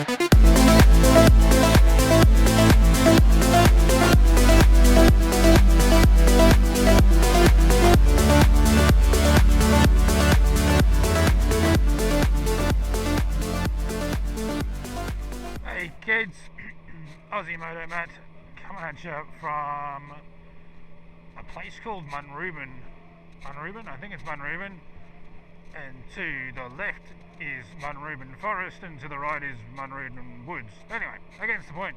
Hey kids, Aussie Moto Matt coming at you from a place called Munrooban. I think it's Munrooban. And to the left is Munrooban Forest and to the right is Munrooban Woods. Anyway, against the point.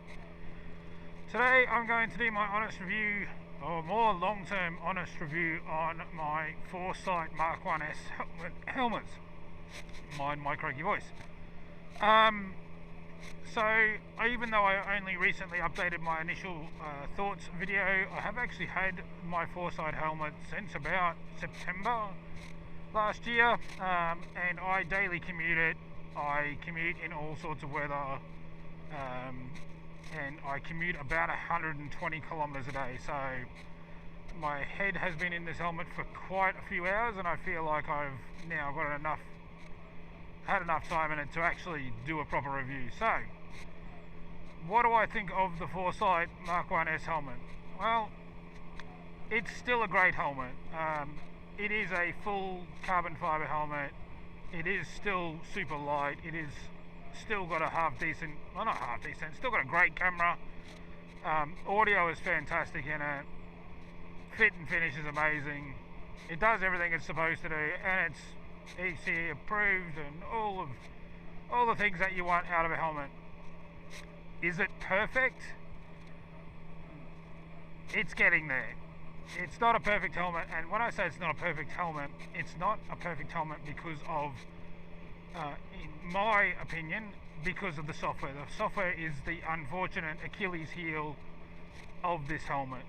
Today I'm going to do my honest review, or more long-term honest review on my Forcite Mk1s helmets. Mind my croaky voice. So, even though I only recently updated my initial thoughts video, I have actually had my Forcite helmet since about September last year, and I daily commute it. I commute in all sorts of weather, and I commute about 120 kilometers a day, so my head has been in this helmet for quite a few hours, and I feel like I've now had enough time in it to actually do a proper review. So, what do I think of the Forcite Mk1s helmet? Well, it's still a great helmet. It is a full carbon fiber helmet. It is still super light. It is still got a still got a great camera. Audio is fantastic in it. Fit and finish is amazing. It does everything it's supposed to do, and it's EC approved and all the things that you want out of a helmet. Is it perfect? It's getting there. It's not a perfect helmet, and when I say it's not a perfect helmet, it's not a perfect helmet because of, in my opinion, because of the software. The software is the unfortunate Achilles heel of this helmet,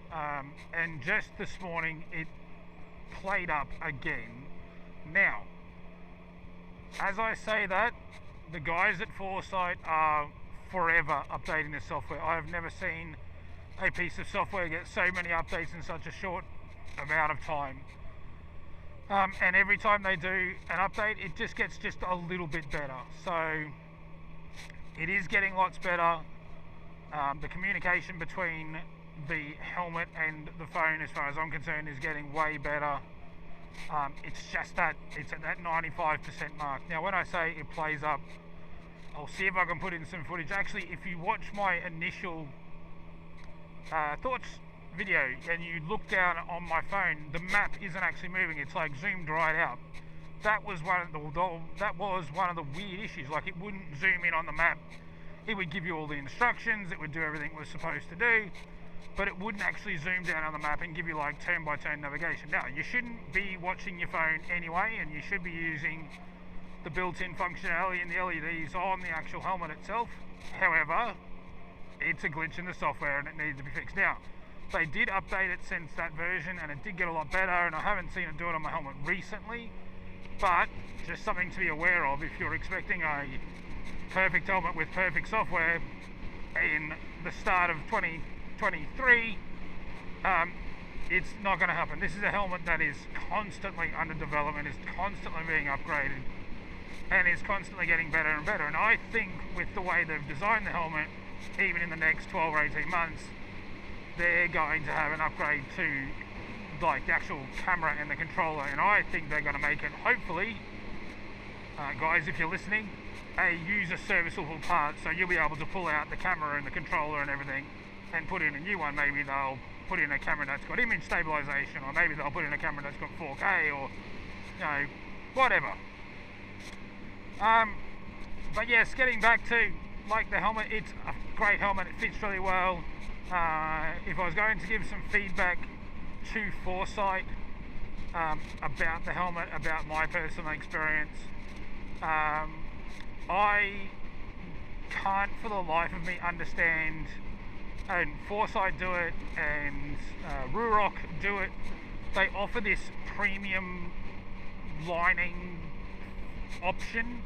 and just this morning it played up again. Now, as I say that, the guys at Forcite are forever updating the software. I have never seen a piece of software get so many updates in such a short amount of time. And every time they do an update, it just gets just a little bit better. So it is getting lots better. The communication between the helmet and the phone, as far as I'm concerned, is getting way better. It's just that it's at that 95% mark. Now, when I say it plays up, I'll see if I can put in some footage. Actually, if you watch my initial thoughts video and you look down on my phone, the map isn't actually moving. It's like zoomed right out. That was one of the weird issues. Like, it wouldn't zoom in on the map. It would give you all the instructions. It would do everything it was supposed to do, but it wouldn't actually zoom down on the map and give you like turn-by-turn navigation. Now, you shouldn't be watching your phone anyway, and you should be using the built-in functionality and the LEDs on the actual helmet itself. However, it's a glitch in the software and it needs to be fixed. Now, they did update it since that version, and it did get a lot better, and I haven't seen it do it on my helmet recently, but just something to be aware of if you're expecting a perfect helmet with perfect software in the start of 2023, it's not going to happen. This is a helmet that is constantly under development, is constantly being upgraded, and is constantly getting better and better. And I think with the way they've designed the helmet, even in the next 12 or 18 months, they're going to have an upgrade to like the actual camera and the controller, and I think they're going to make it, hopefully, guys, if you're listening, a user serviceable part, so you'll be able to pull out the camera and the controller and everything and put in a new one. Maybe they'll put in a camera that's got image stabilization, or maybe they'll put in a camera that's got 4K, or, you know, whatever. But yes, getting back to like the helmet, it's a great helmet. It fits really well. If I was going to give some feedback to Forcite about the helmet, about my personal experience, I can't for the life of me understand, and Forcite do it, and Ruroc do it. They offer this premium lining option,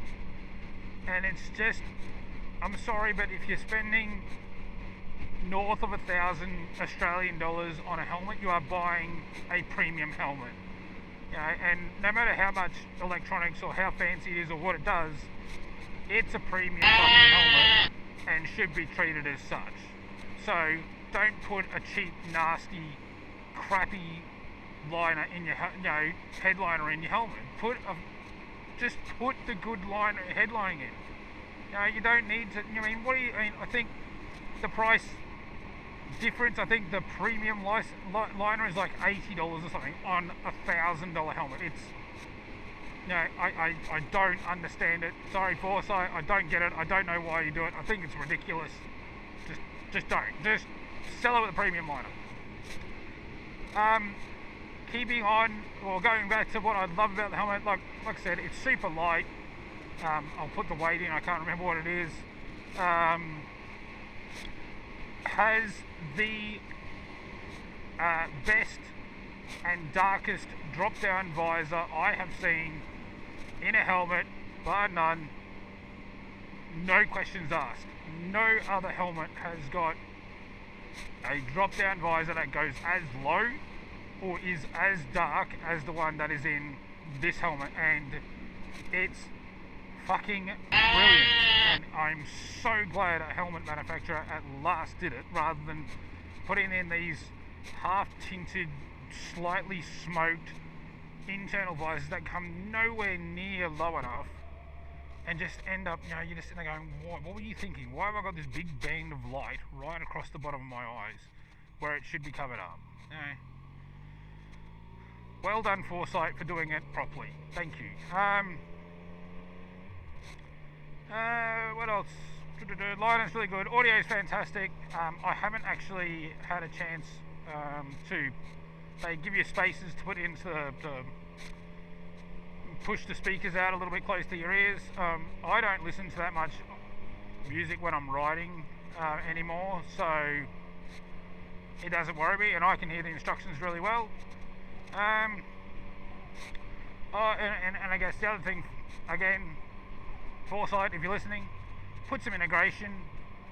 and it's just, I'm sorry, but if you're spending north of $1,000 Australian dollars on a helmet, you are buying a premium helmet. You know, and no matter how much electronics or how fancy it is or what it does, it's a premium fucking helmet. should be treated as such. So don't put a cheap, nasty, crappy liner in your, headliner in your helmet. Just put the good liner headlining in. You don't need to. I think the price difference. I think the premium liner is like $80 or something on a $1,000 helmet. It's I don't understand it. Sorry, Forcite, I don't get it. I don't know why you do it. I think it's ridiculous. Just don't. Just sell it with a premium liner. Keeping on, or going back to what I love about the helmet, like I said, it's super light. I'll put the weight in, I can't remember what it is. Has the best and darkest drop down visor I have seen in a helmet, bar none. No questions asked. No other helmet has got a drop down visor that goes as low or is as dark as the one that is in this helmet, and it's fucking brilliant. And I'm so glad a helmet manufacturer at last did it, rather than putting in these half tinted, slightly smoked internal visors that come nowhere near low enough, and just end up, you're just sitting there going, what were you thinking? Why have I got this big band of light right across the bottom of my eyes where it should be covered up? Well done, Forcite, for doing it properly. Thank you. What else? Liner's really good. Audio is fantastic. I haven't actually had a chance to. They give you spaces to put into to push the speakers out a little bit close to your ears. I don't listen to that much music when I'm riding anymore, so it doesn't worry me, and I can hear the instructions really well. And I guess the other thing, again, Forcite, if you're listening, put some integration,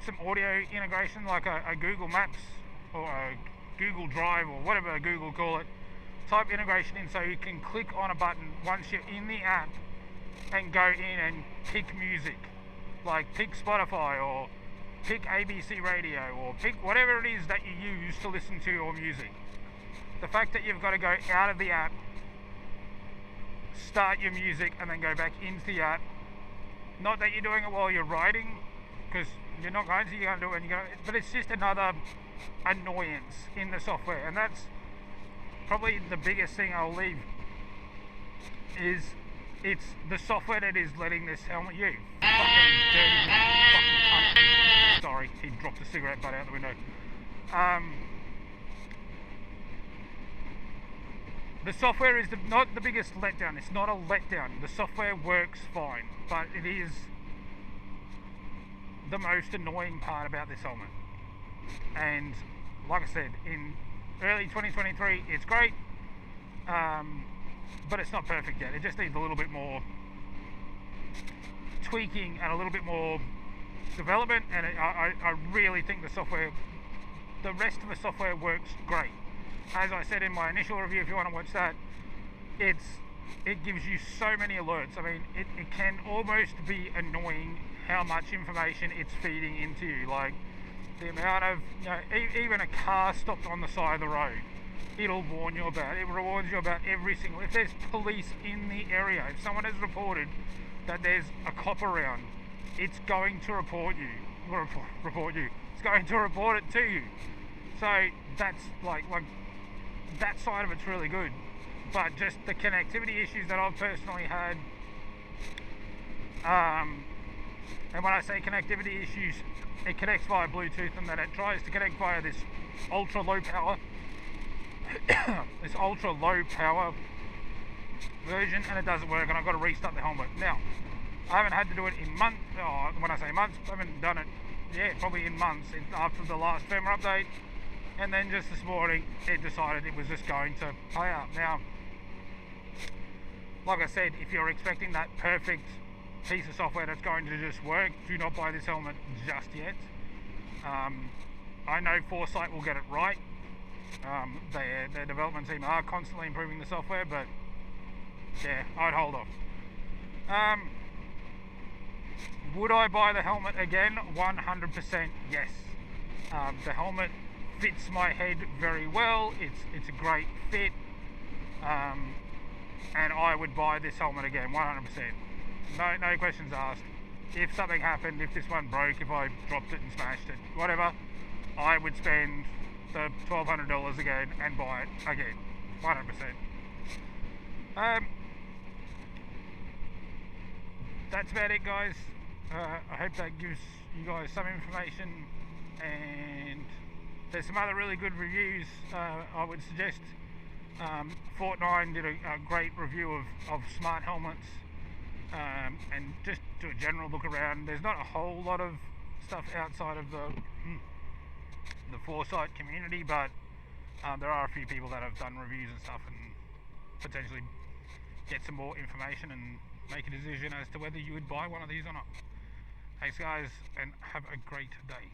some audio integration, like a Google Maps or a Google Drive or whatever Google call it, type integration in so you can click on a button once you're in the app and go in and pick music, like pick Spotify or pick ABC Radio or pick whatever it is that you use to listen to your music. The fact that you've got to go out of the app, start your music, and then go back into the app. Not that you're doing it while you're riding, because you're not going to, you're going to do it when you go, but it's just another annoyance in the software, and that's probably the biggest thing I'll leave, is it's the software that is letting this helmet you. Fucking dirty, fucking cunt. Sorry, he dropped a cigarette butt out the window. The software is not the biggest letdown. It's not a letdown. The software works fine, but it is the most annoying part about this helmet. And like I said, in early 2023, it's great, but it's not perfect yet. It just needs a little bit more tweaking and a little bit more development. And I really think the rest of the software works great. As I said in my initial review, if you want to watch that, it gives you so many alerts. I mean, it can almost be annoying how much information it's feeding into you. Like the amount of, even a car stopped on the side of the road, it'll warn you about it. It warns you about every single, if there's police in the area, if someone has reported that there's a cop around, it's going to report you. It's going to report it to you. So that's like that side of it's really good, but just the connectivity issues that I've personally had, and when I say connectivity issues, it connects via Bluetooth, and then it tries to connect via this ultra low power version, and it doesn't work, and I've got to restart the helmet. Now, I haven't had to do it in months. When I say months, I haven't done it probably in months after the last firmware update. And then just this morning, it decided it was just going to play out. Now, like I said, if you're expecting that perfect piece of software that's going to just work, do not buy this helmet just yet. I know Forcite will get it right. Their development team are constantly improving the software, but yeah, I'd hold off. Would I buy the helmet again? 100% yes. The helmet fits my head very well. It's a great fit, and I would buy this helmet again, 100%. No questions asked. If something happened, if this one broke, if I dropped it and smashed it, whatever, I would spend the $1,200 again and buy it again, 100%. That's about it, guys. I hope that gives you guys some information, and there's some other really good reviews. I would suggest Fortnite did a great review of smart helmets, and just do a general look around. There's not a whole lot of stuff outside of the Forcite community, but there are a few people that have done reviews and stuff, and potentially get some more information and make a decision as to whether you would buy one of these or not. Thanks guys, and have a great day.